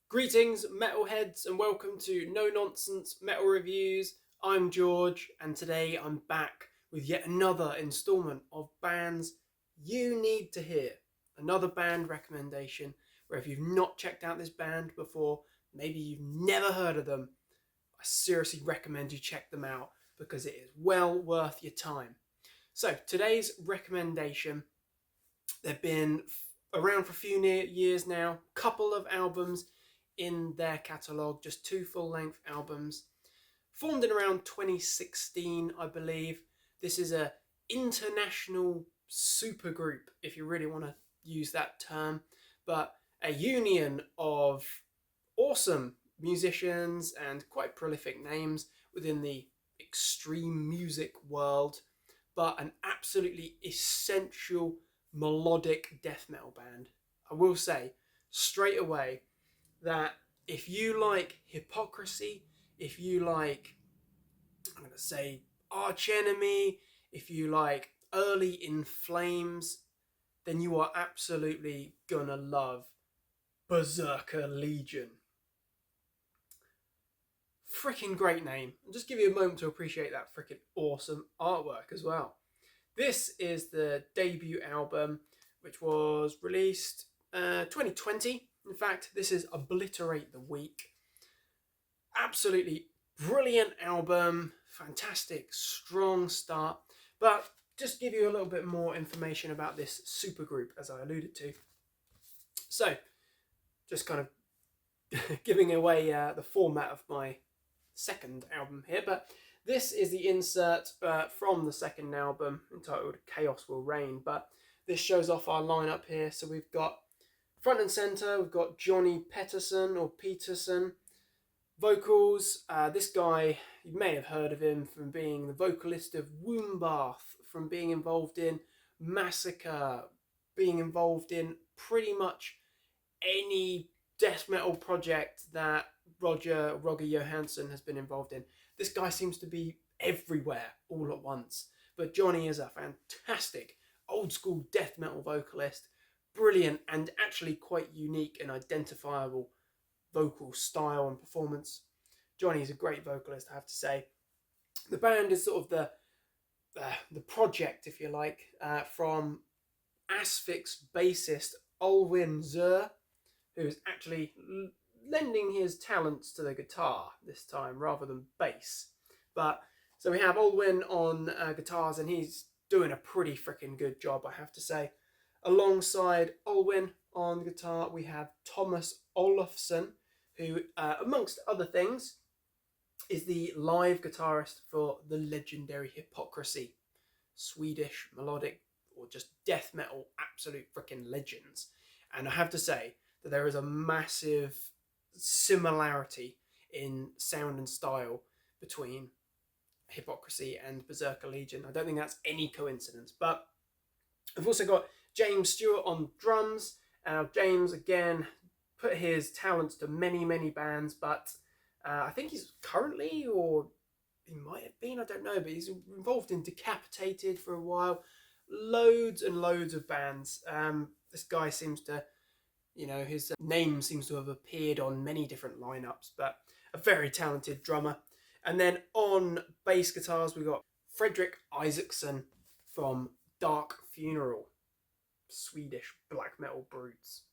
Greetings, Metalheads, and welcome to No Nonsense Metal Reviews. I'm George, and today I'm back with yet another instalment of bands you need to hear. Another band recommendation where if you've not checked out this band before, maybe you've never heard of them, I seriously recommend you check them out because it is well worth your time. So, today's recommendation, they've been around for a few years now, couple of albums in their catalogue, just two full-length albums. Formed in around 2016, I believe. This is a international supergroup, if you really want to use that term, but a union of awesome musicians and quite prolific names within the extreme music world, but an absolutely essential melodic death metal band. I will say straight away that if you like Hypocrisy, if you like, I'm going to say, Arch Enemy, if you like early In Flames, then you are absolutely going to love Berzerker Legion. Freaking great name. I'll just give you a moment to appreciate that freaking awesome artwork as well. This is the debut album, which was released 2020. In fact, this is Obliterate the Week. Absolutely brilliant album, fantastic, strong start. But just give you a little bit more information about this supergroup, as I alluded to. So, just kind of giving away the format of my second album here, but this is the insert from the second album entitled Chaos Will Reign. But this shows off our lineup here. So we've got front and center, we've got Johnny Peterson. Vocals, this guy, you may have heard of him from being the vocalist of Wombbath, from being involved in Massacre, being involved in pretty much any death metal project that Roger Johansson has been involved in. This guy seems to be everywhere all at once. But Johnny is a fantastic old school death metal vocalist, brilliant and actually quite unique and identifiable vocal style and performance. Johnny is a great vocalist, I have to say. The band is sort of the project, if you like, from Asphyx bassist Olwyn Zur, who is actually lending his talents to the guitar this time rather than bass. But so we have Olwyn on guitars, and he's doing a pretty freaking good job, I have to say. Alongside Olwyn on guitar, we have Thomas Olofsson, who, amongst other things, is the live guitarist for the legendary Hypocrisy, Swedish melodic or just death metal absolute freaking legends. And I have to say that there is a massive similarity in sound and style between Hypocrisy and Berzerker Legion. I don't think that's any coincidence. But I've also got James Stewart on drums. James, again, put his talents to many bands, but I think he's currently, or he might have been, I don't know, but he's involved in Decapitated for a while. Loads and loads of bands. This guy seems to, his name seems to have appeared on many different lineups, but a very talented drummer. And then on bass guitars, we got Fredrik Isaksson from Dark Funeral, Swedish black metal brutes.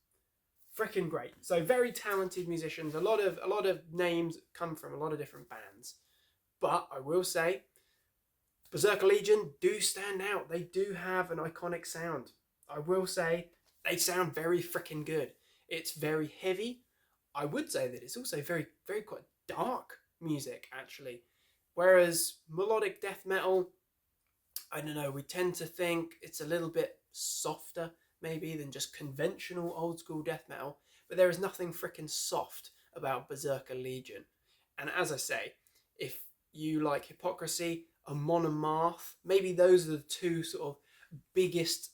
Freaking great. So very talented musicians. A lot of names come from a lot of different bands. But I will say, Berzerker Legion do stand out. They do have an iconic sound. I will say, they sound very freaking good. It's very heavy. I would say that it's also very quite dark music, actually. Whereas melodic death metal, I don't know, we tend to think it's a little bit softer maybe than just conventional old school death metal, but there is nothing freaking soft about Berzerker Legion. And as I say, if you like Hypocrisy, Amon Amarth, maybe those are the two sort of biggest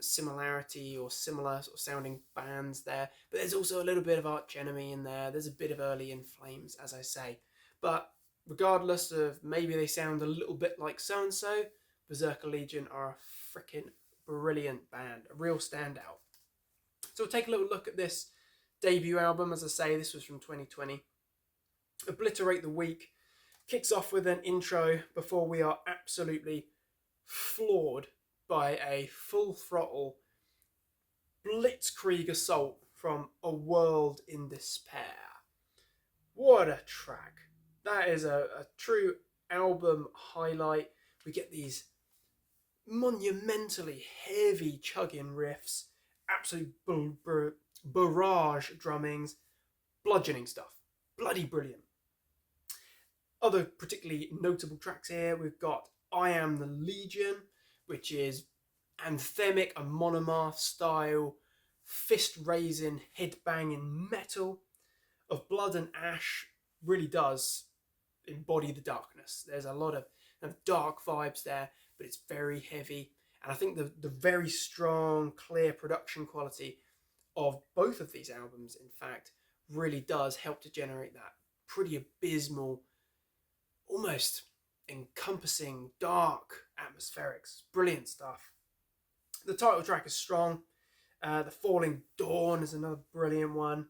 similarity or similar sort of sounding bands there. But there's also a little bit of Arch Enemy in there. There's a bit of early In Flames, as I say. But regardless of maybe they sound a little bit like so-and-so, Berzerker Legion are a freaking brilliant band, a real standout. So we'll take a little look at this debut album, as I say, this was from 2020. Obliterate the Week kicks off with an intro before we are absolutely floored by a full throttle blitzkrieg assault from A World in Despair. What a track. That is a true album highlight. We get these monumentally heavy chugging riffs, absolute barrage drummings, bludgeoning stuff. Bloody brilliant. Other particularly notable tracks here, we've got I Am the Legion, which is anthemic and monomath style, fist-raising, head-banging metal. Of Blood and Ash really does embody the darkness. There's a lot of dark vibes there, but it's very heavy. And I think the very strong, clear production quality of both of these albums, in fact, really does help to generate that pretty abysmal, almost encompassing, dark atmospherics. Brilliant stuff. The title track is strong. The Falling Dawn is another brilliant one.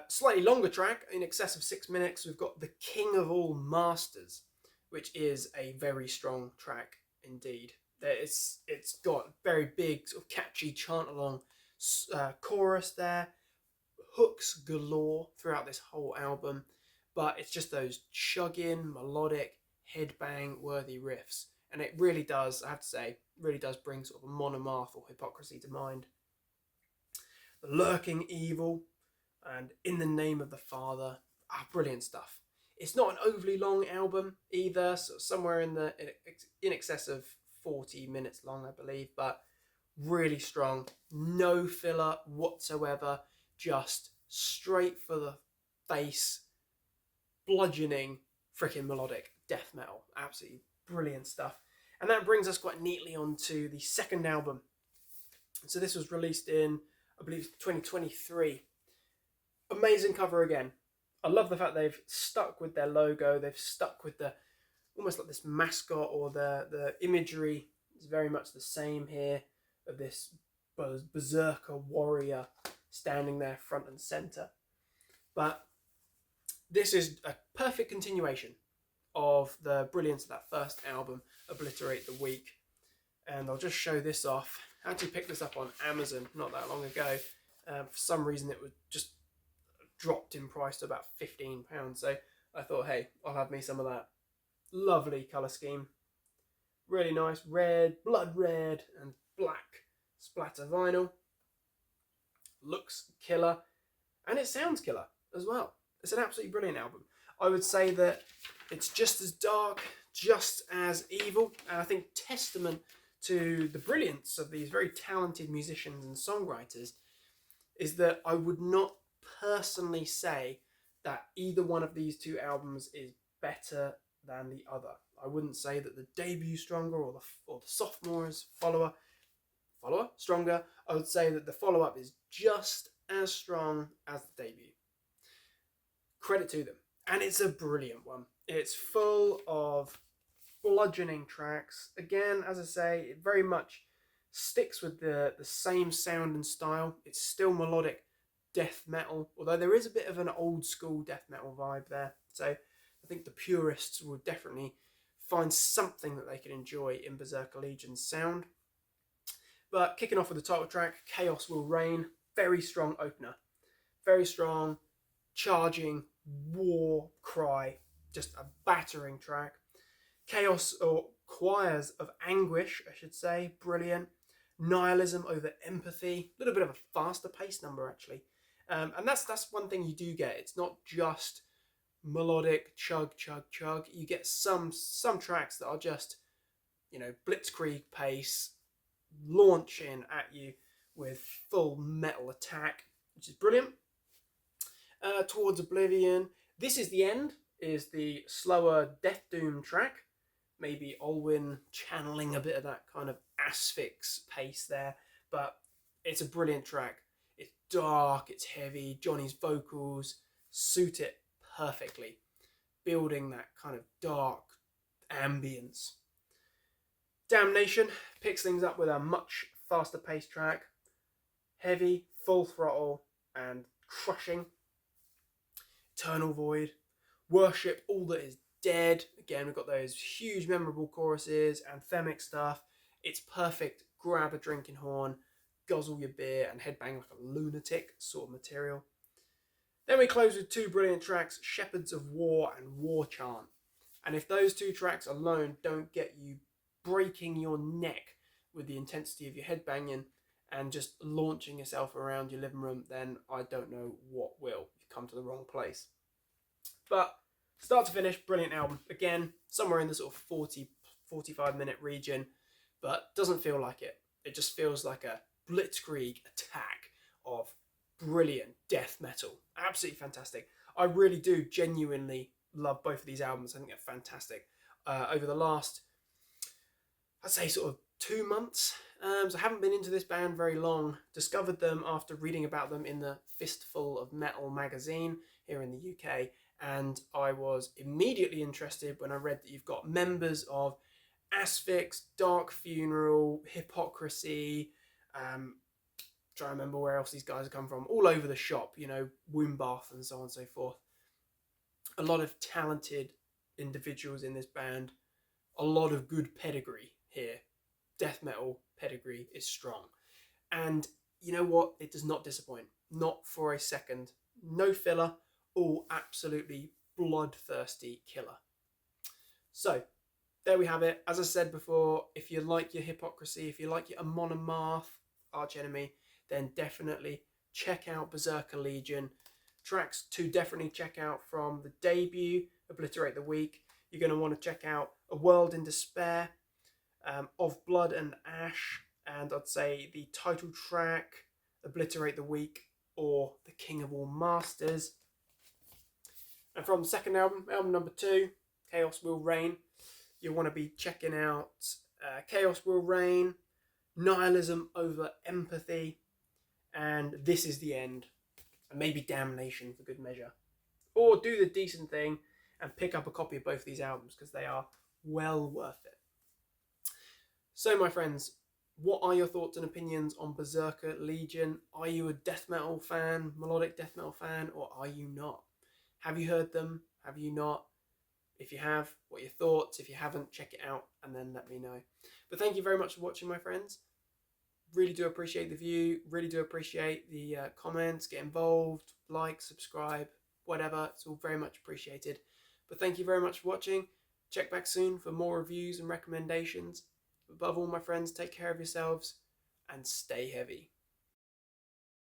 Slightly longer track, in excess of 6 minutes, we've got The King of All Masters, which is a very strong track indeed. It's got very big, sort of catchy chant along chorus there, hooks galore throughout this whole album, but it's just those chugging, melodic, headbang worthy riffs, and it really does, I have to say, really does bring sort of a monomath or Hypocrisy to mind. The Lurking Evil and In the Name of the Father, brilliant stuff. It's not an overly long album either, so somewhere in excess of 40 minutes long, I believe, but really strong. No filler whatsoever, just straight for the face, bludgeoning freaking melodic death metal. Absolutely brilliant stuff. And that brings us quite neatly onto the second album. So this was released in, I believe, 2023. Amazing cover again. I love the fact they've stuck with their logo. They've stuck with the almost like this mascot, or the imagery is very much the same here, of this berserker warrior standing there front and center. But this is a perfect continuation of the brilliance of that first album, Obliterate the Week. And I'll just show this off. I actually picked this up on Amazon not that long ago. For some reason it was just dropped in price to about £15. So I thought, hey, I'll have me some of that. Lovely colour scheme. Really nice red, blood red and black splatter vinyl. Looks killer. And it sounds killer as well. It's an absolutely brilliant album. I would say that it's just as dark, just as evil, and I think testament to the brilliance of these very talented musicians and songwriters is that I would not personally say that either one of these two albums is better than the other. I wouldn't say that the debut stronger or the Sophomore's follower stronger. I would say that the follow-up is just as strong as the debut. Credit to them. And it's a brilliant one. It's full of bludgeoning tracks. Again, as I say, it very much sticks with the same sound and style. It's still melodic death metal, although there is a bit of an old school death metal vibe there. So I think the purists will definitely find something that they can enjoy in Berzerker Legion's sound. But kicking off with the title track, Chaos Will Reign, very strong opener. Very strong, charging, war cry, just a battering track. Chaos, or choirs of anguish, I should say, brilliant. Nihilism over empathy, a little bit of a faster paced number actually. And that's one thing you do get. It's not just melodic chug chug chug. You get some tracks that are just, blitzkrieg pace, launching at you with full metal attack, which is brilliant. Towards Oblivion, This Is the End is the slower Death Doom track. Maybe Olwyn channeling a bit of that kind of Asphyx pace there, but it's a brilliant track. It's dark, it's heavy, Johnny's vocals suit it perfectly, building that kind of dark ambience. Damnation picks things up with a much faster paced track. Heavy, full throttle, and crushing. Eternal Void, Worship All That Is Dead. Again, we've got those huge memorable choruses, anthemic stuff. It's perfect. Grab a drinking horn, guzzle your beer, and headbang like a lunatic sort of material. Then we close with 2 brilliant tracks, Shepherds of War and War Chant. And if those 2 tracks alone don't get you breaking your neck with the intensity of your headbanging and just launching yourself around your living room, then I don't know what will. You've come to the wrong place. But start to finish, brilliant album. Again, somewhere in the sort of 40, 45 minute region, but doesn't feel like it. It just feels like a blitzkrieg attack of brilliant death metal. Absolutely fantastic. I really do genuinely love both of these albums. I think they're fantastic. Over the last, I'd say sort of 2 months, so I haven't been into this band very long. Discovered them after reading about them in the Fistful of Metal magazine here in the UK, and I was immediately interested when I read that you've got members of Asphyx, Dark Funeral, Hypocrisy, try to remember where else these guys have come from, all over the shop, you know, Wombbath and so on and so forth. A lot of talented individuals in this band, a lot of good pedigree here. Death metal pedigree is strong. And you know what? It does not disappoint. Not for a second. No filler. All absolutely bloodthirsty killer. So, there we have it. As I said before, if you like your Hypocrisy, if you like your Amon Amarth, Arch Enemy, then definitely check out Berzerker Legion. Tracks to definitely check out from the debut, Obliterate the Weak. You're going to want to check out A World in Despair, Of Blood and Ash, and I'd say the title track, Obliterate the Weak, or The King of All Masters. And from the second album, album number 2, Chaos Will Reign, you'll want to be checking out Chaos Will Reign, Nihilism Over Empathy, and This Is the End, and maybe Damnation for good measure. Or do the decent thing and pick up a copy of both of these albums, because they are well worth it. So, my friends, what are your thoughts and opinions on Berzerker Legion? Are you a death metal fan, melodic death metal fan, or are you not? Have you heard them? Have you not? If you have, what are your thoughts? If you haven't, check it out and then let me know. But thank you very much for watching, my friends. Really do appreciate the view. Really do appreciate the comments. Get involved, like, subscribe, whatever. It's all very much appreciated. But thank you very much for watching. Check back soon for more reviews and recommendations. Above all, my friends, take care of yourselves and stay heavy.